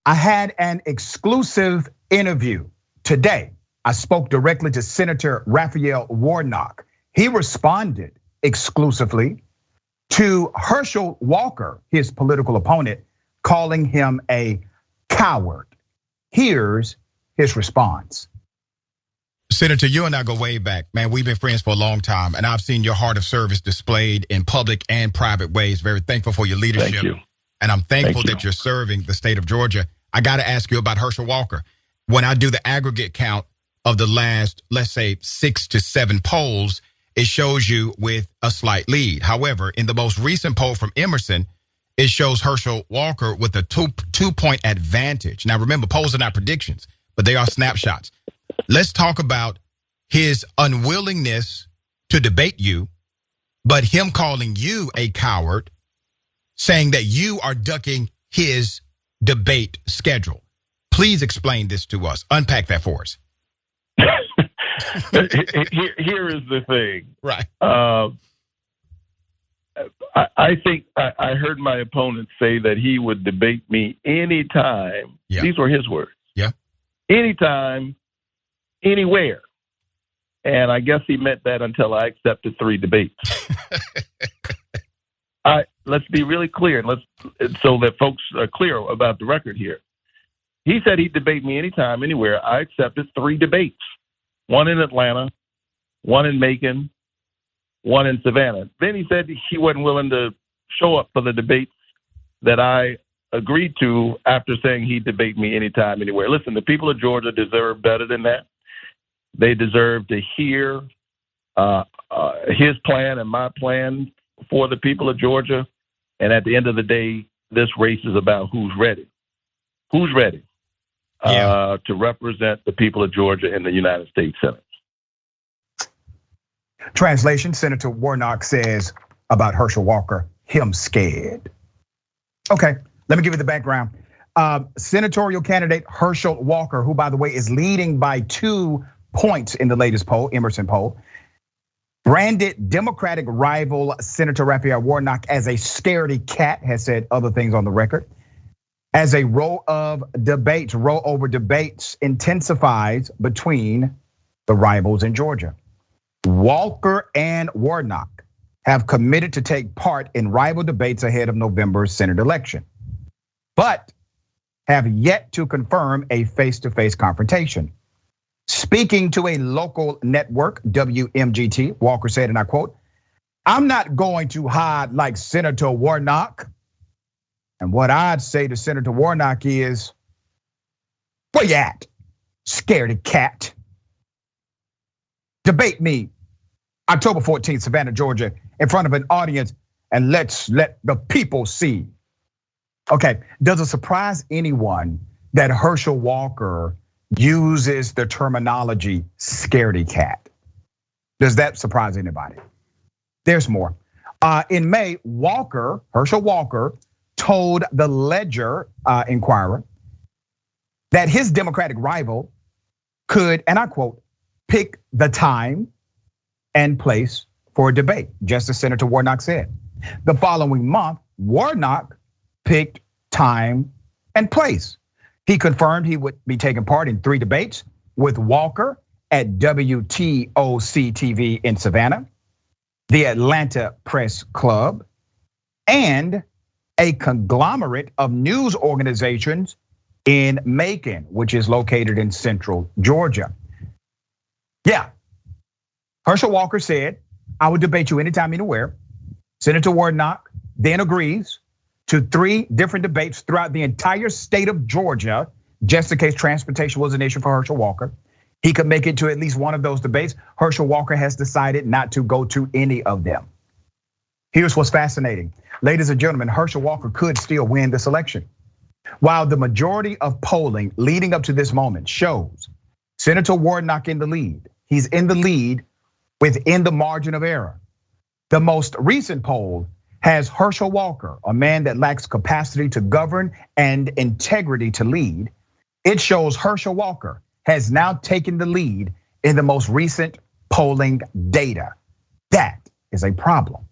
I had an exclusive interview today. I spoke directly to Senator Raphael Warnock. He responded exclusively to Herschel Walker, his political opponent, calling him a coward. Here's his response. Senator, you and I go way back, man. We've been friends for a long time, and I've seen your heart of service displayed in public and private ways. Very thankful for your leadership. Thank you. And I'm thankful that you're serving the state of Georgia. I got to ask you about Herschel Walker. When I do the aggregate count of the last, let's say, 6 to 7 polls, it shows you with a slight lead. However, in the most recent poll from Emerson, it shows Herschel Walker with a two-point advantage. Now, remember, polls are not predictions, but they are snapshots. Let's talk about his unwillingness to debate you, but him calling you a coward, saying that you are ducking his debate schedule. Please explain this to us. Unpack that for us. Here is the thing. Right. I think I heard my opponent say that he would debate me anytime. Yeah. These were his words. Yeah. Anytime, anywhere. And I guess he meant that until I accepted 3 debates. Let's be really clear, so that folks are clear about the record here. He said he'd debate me anytime, anywhere. I accepted 3 debates. 1 in Atlanta, 1 in Macon, 1 in Savannah. Then he said he wasn't willing to show up for the debates that I agreed to after saying he'd debate me anytime, anywhere. Listen, the people of Georgia deserve better than that. They deserve to hear his plan and my plan for the people of Georgia. And at the end of the day, this race is about who's ready. Who's ready to represent the people of Georgia in the United States Senate. Translation, Senator Warnock says about Herschel Walker, him scared. Okay, let me give you the background. Senatorial candidate Herschel Walker, who by the way is leading by 2 points in the latest poll, Emerson poll, branded Democratic rival Senator Raphael Warnock as a scaredy cat, has said other things on the record. As a row over debates intensifies between the rivals in Georgia. Walker and Warnock have committed to take part in rival debates ahead of November's Senate election, but have yet to confirm a face-to-face confrontation. Speaking to a local network, WMGT, Walker said, and I quote, "I'm not going to hide like Senator Warnock." And what I'd say to Senator Warnock is, where you at, scaredy cat? Debate me October 14th, Savannah, Georgia, in front of an audience, and let's let the people see. Okay, does it surprise anyone that Herschel Walker uses the terminology scaredy cat? Does that surprise anybody? There's more. In May, Herschel Walker, told the Ledger Inquirer that his Democratic rival could, and I quote, pick the time and place for a debate, just as Senator Warnock said. The following month, Warnock picked time and place. He confirmed he would be taking part in 3 debates with Walker at WTOC TV in Savannah, the Atlanta Press Club, and a conglomerate of news organizations in Macon, which is located in central Georgia. Yeah, Herschel Walker said, "I would debate you anytime, anywhere." Senator Warnock then agrees to 3 different debates throughout the entire state of Georgia, just in case transportation was an issue for Herschel Walker. He could make it to at least one of those debates. Herschel Walker has decided not to go to any of them. Here's what's fascinating. Ladies and gentlemen, Herschel Walker could still win this election. While the majority of polling leading up to this moment shows Senator Warnock in the lead, he's in the lead within the margin of error. The most recent poll has Herschel Walker, a man that lacks capacity to govern and integrity to lead. It shows Herschel Walker has now taken the lead in the most recent polling data. That is a problem.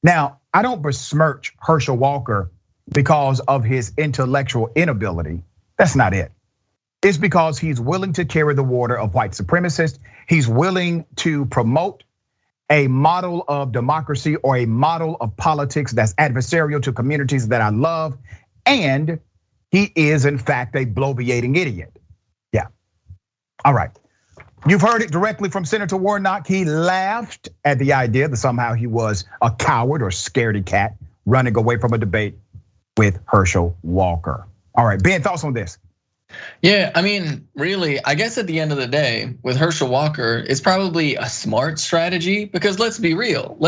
Now, I don't besmirch Herschel Walker because of his intellectual inability. That's not it. It's because he's willing to carry the water of white supremacists. He's willing to promote a model of democracy or a model of politics that's adversarial to communities that I love. And he is, in fact, a bloviating idiot. Yeah. All right. You've heard it directly from Senator Warnock. He laughed at the idea that somehow he was a coward or scaredy cat running away from a debate with Herschel Walker. All right, Ben, thoughts on this? Yeah, I mean, really, I guess at the end of the day, with Herschel Walker, it's probably a smart strategy because let's be real.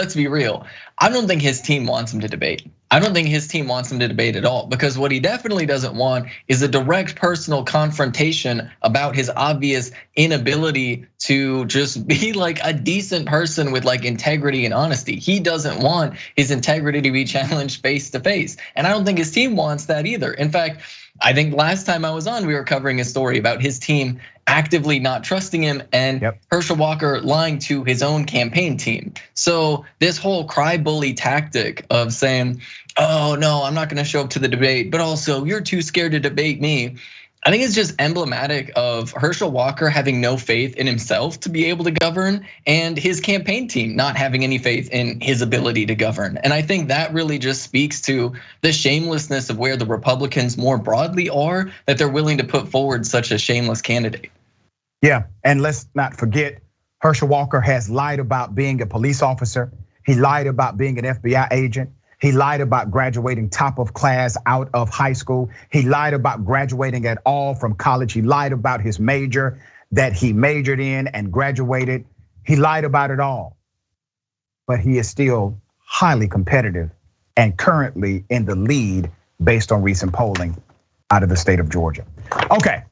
I don't think his team wants him to debate. I don't think his team wants him to debate at all because what he definitely doesn't want is a direct personal confrontation about his obvious inability to just be like a decent person with like integrity and honesty. He doesn't want his integrity to be challenged face to face. And I don't think his team wants that either. In fact, I think last time I was on, we were covering a story about his team actively not trusting him and Herschel Walker lying to his own campaign team. So this whole cry bully tactic of saying, oh no, I'm not gonna show up to the debate, but also you're too scared to debate me. I think it's just emblematic of Herschel Walker having no faith in himself to be able to govern and his campaign team not having any faith in his ability to govern. And I think that really just speaks to the shamelessness of where the Republicans more broadly are, that they're willing to put forward such a shameless candidate. Yeah, and let's not forget, Herschel Walker has lied about being a police officer. He lied about being an FBI agent. He lied about graduating top of class out of high school. He lied about graduating at all from college. He lied about his major that he majored in and graduated. He lied about it all. But he is still highly competitive and currently in the lead based on recent polling out of the state of Georgia. Okay,